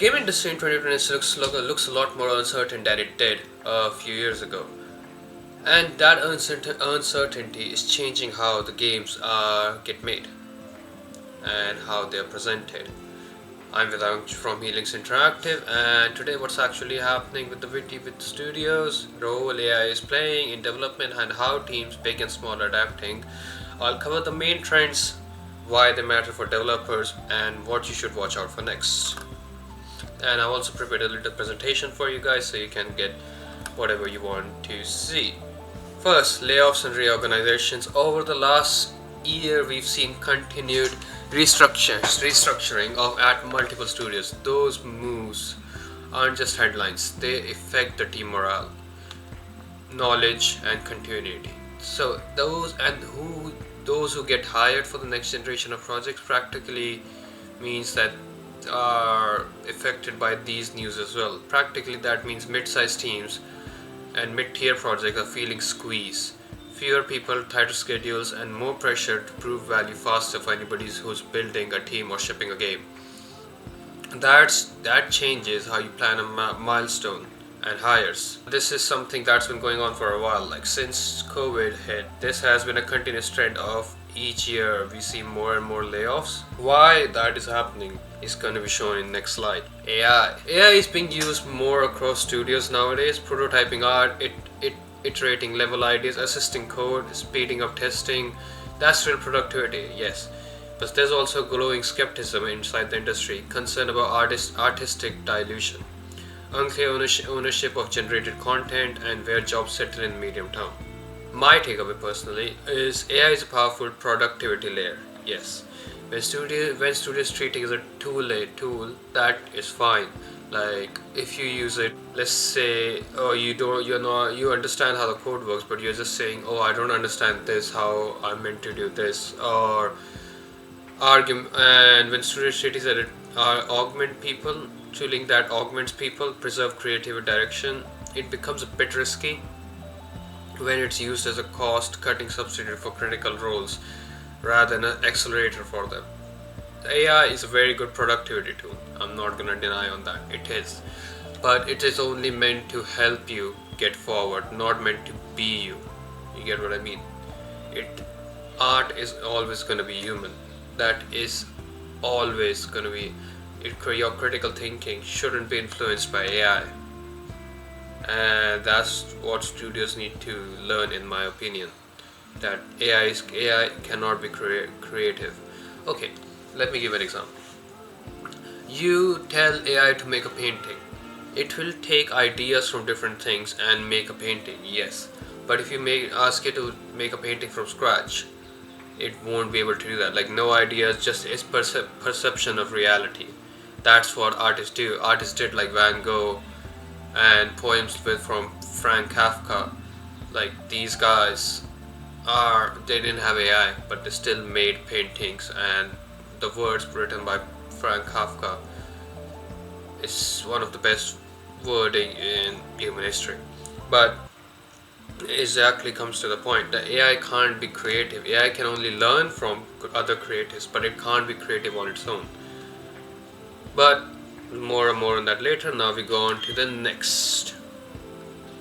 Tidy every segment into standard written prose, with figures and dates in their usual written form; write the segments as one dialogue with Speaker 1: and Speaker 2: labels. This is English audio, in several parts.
Speaker 1: game industry in 2026 looks a lot more uncertain than it did a few years ago. And that uncertainty is changing how the games get made and how they are presented. I'm Vedant from Helix Interactive, and today what's actually happening with the Witty with studios, role AI is playing in development, and how teams big and small are adapting. I'll cover the main trends, why they matter for developers, and what you should watch out for next. And I've also prepared a little presentation for you guys so you can get whatever you want to see. First, layoffs and reorganizations. Over the last year, we've seen continued restructuring at multiple studios. Those moves aren't just headlines; they affect the team morale, knowledge, and continuity. So those who get hired for the next generation of projects practically means that are affected by these news as well. Practically, that means mid-sized teams and mid-tier projects are feeling squeezed. Fewer people, tighter schedules, and more pressure to prove value faster for anybody who's building a team or shipping a game. That changes how you plan a milestone and hires. This is something that's been going on for a while. Like since COVID hit, this has been a continuous trend of each year we see more and more layoffs. Why that is happening is going to be shown in next slide. AI is being used more across studios nowadays, prototyping art, iterating level ideas, assisting code, speeding up testing. That's real productivity, yes. But there's also growing skepticism inside the industry, concern about artistic dilution, unclear ownership of generated content, and where jobs settle in the medium term. My takeaway personally is AI is a powerful productivity layer, yes. When studios treat it as a tool, that is fine. Like if you use it, let's say, oh, you understand how the code works, but you're just saying, oh, I don't understand this, how I'm meant to do this, or argument. And when studios treat it as augment people, tooling that augments people, preserve creative direction, it becomes a bit risky when it's used as a cost-cutting substitute for critical roles rather than an accelerator for them. AI is a very good productivity tool. I'm not gonna deny on that. It is. But it is only meant to help you get forward, not meant to be you. You get what I mean? Art is always gonna be human. That is always gonna be your critical thinking shouldn't be influenced by AI. And that's what studios need to learn, in my opinion, that AI cannot be creative. Okay, let me give an example. You tell AI to make a painting, it will take ideas from different things and make a painting, yes. But if you ask it to make a painting from scratch, it won't be able to do that. Like no ideas, just its perception of reality. That's what artists do. Artists did like Van Gogh and poems from Frank Kafka. Like these guys they didn't have AI, but they still made paintings, and the words written by Frank Kafka is one of the best wording in human history. But exactly comes to the point that AI can't be creative. AI can only learn from other creatives, but it can't be creative on its own. But more and more on that later. Now we go on to the next.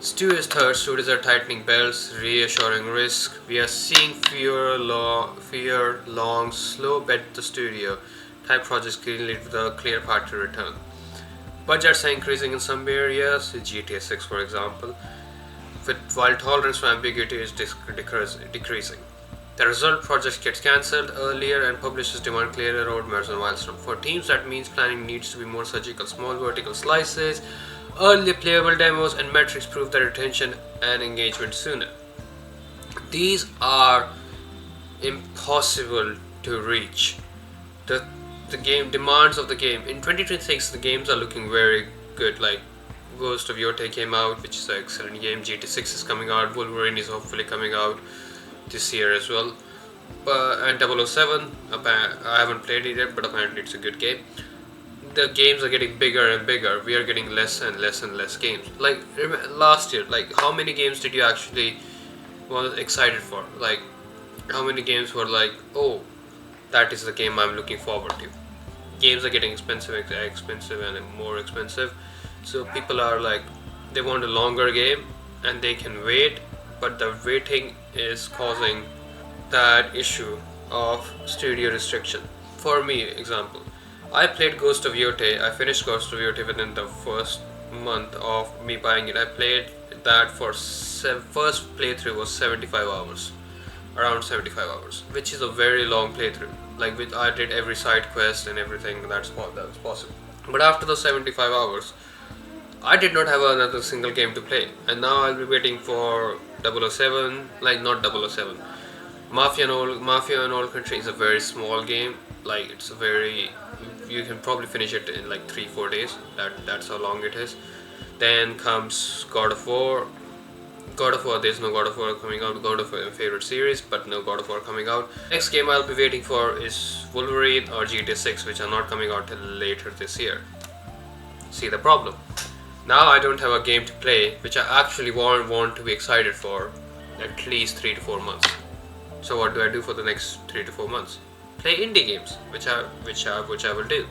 Speaker 1: Studios are tightening belts, reassuring risk. We are seeing fewer long, slow bet the studio type projects greenlit with a clear path to return. Budgets are increasing in some areas, GTA 6 for example, while tolerance for ambiguity is decreasing. The result, projects get cancelled earlier and publishers demand clearer roadmaps and milestones. For teams, that means planning needs to be more surgical. Small vertical slices, early playable demos, and metrics prove their retention and engagement sooner. These are impossible to reach. The game demands of the game. In 2026, the games are looking very good. Like Ghost of Yotei came out, which is an excellent game. GT 6 is coming out. Wolverine is hopefully coming out this year as well. And 007, I haven't played it yet, but apparently it's a good game. The games are getting bigger and bigger. We are getting less and less games. Like last year, like how many games did you actually was excited for? Like how many games were like, oh, that is the game I'm looking forward to? games are getting expensive and more expensive. So people are like, they want a longer game and they can wait, but the waiting is causing that issue of studio restriction. For me, example, I played Ghost of Yote. I finished Ghost of Yote within the first month of me buying it. I played that for first playthrough was 75 hours, around 75 hours, which is a very long playthrough. Like with I did every side quest and everything that was possible. But after those 75 hours, I did not have another single game to play, and now I'll be waiting for 007, like not 007. Mafia and Old Country is a very small game. Like it's a very, you can probably finish it in like 3-4 days. That's how long it is. Then comes God of War. God of War, there's no God of War coming out. God of War, my favorite series, but no God of War coming out. Next game I'll be waiting for is Wolverine or GTA 6, which are not coming out till later this year. See the problem? Now I don't have a game to play, which I actually want to be excited for at least 3 to 4 months. So what do I do for the next 3 to 4 months? Play indie games, which I will do.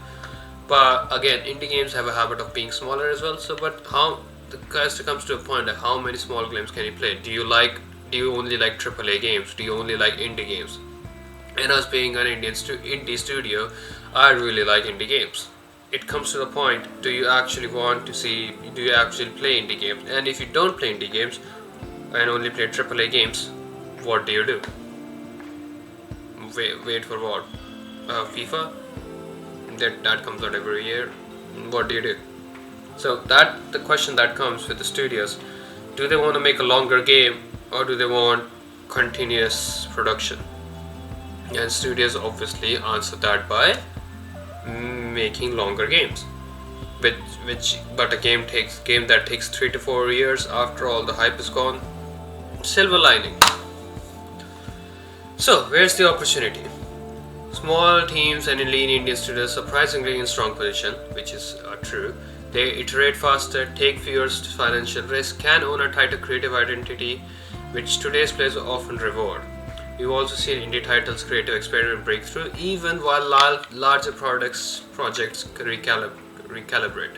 Speaker 1: But again, indie games have a habit of being smaller as well. So, but how the question comes to a point like how many small games can you play? Do you only like AAA games? Do you only like indie games? And as being an indie studio, I really like indie games. It comes to the point: do you actually play indie games? And if you don't play indie games and only play AAA games, what do you do? Wait for what? FIFA? That comes out every year. What do you do? So that the question that comes with the studios: do they want to make a longer game or do they want continuous production? And studios obviously answer that by making longer games. But a game that takes 3 to 4 years after all the hype is gone. Silver lining. So, where's the opportunity? Small teams and lean Indian studios surprisingly in strong position, which is true. They iterate faster, take fewer financial risk, can own a tighter creative identity, which today's players often reward. We've also seen indie titles creative experiment breakthrough, even while larger projects recalibrate.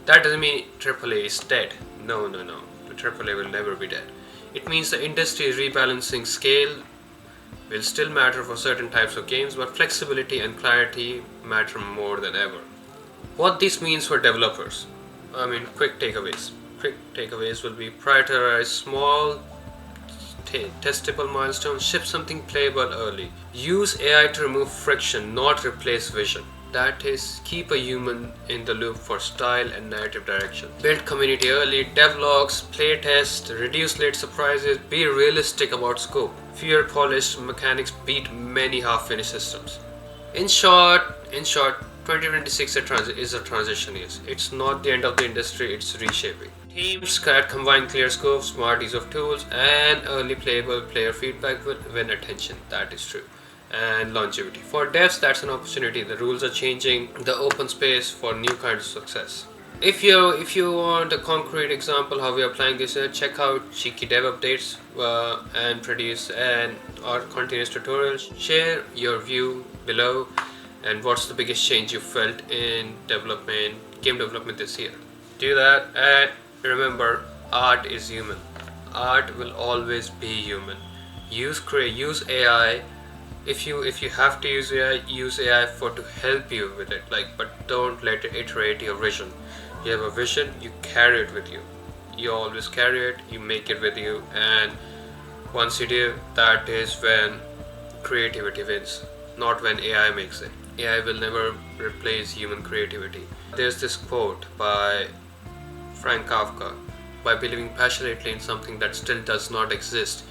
Speaker 1: That doesn't mean AAA is dead. No. The AAA will never be dead. It means the industry is rebalancing. Scale will still matter for certain types of games, but flexibility and clarity matter more than ever. What this means for developers? Quick takeaways. Quick takeaways will be: prioritize small, testable milestones, ship something playable early. Use AI to remove friction, not replace vision. That is, keep a human in the loop for style and narrative direction. Build community early, devlogs, playtest, reduce late surprises, be realistic about scope. Fewer polished mechanics beat many half-finished systems. In short, 2026 is a transition year. It's not the end of the industry, it's reshaping. Teams that combine clear scope, smart use of tools, and early playable player feedback will win attention. That is true. And longevity. For devs, that's an opportunity. The rules are changing, the open space for new kinds of success. If you want a concrete example how we are applying this, check out Chikki Dev updates and produce our continuous tutorials. Share your view below and what's the biggest change you felt in game development this year. Do that, and remember, art is human. Art will always be human. Use AI. If you have to use AI to help you with it. But don't let it iterate your vision. You have a vision, you carry it with you. You always carry it, you make it with you, and once you do, that is when creativity wins, not when AI makes it. AI will never replace human creativity. There's this quote by Frank Kafka: by believing passionately in something that still does not exist,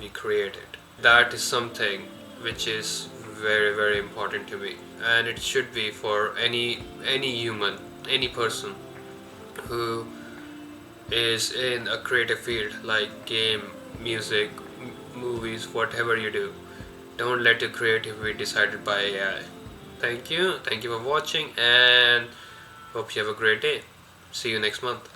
Speaker 1: we create it. That is something which is very, very important to me, and it should be for any human, any person who is in a creative field like game, music, movies, whatever you do. Don't let your creativity be decided by AI. Thank you for watching, and hope you have a great day. See you next month.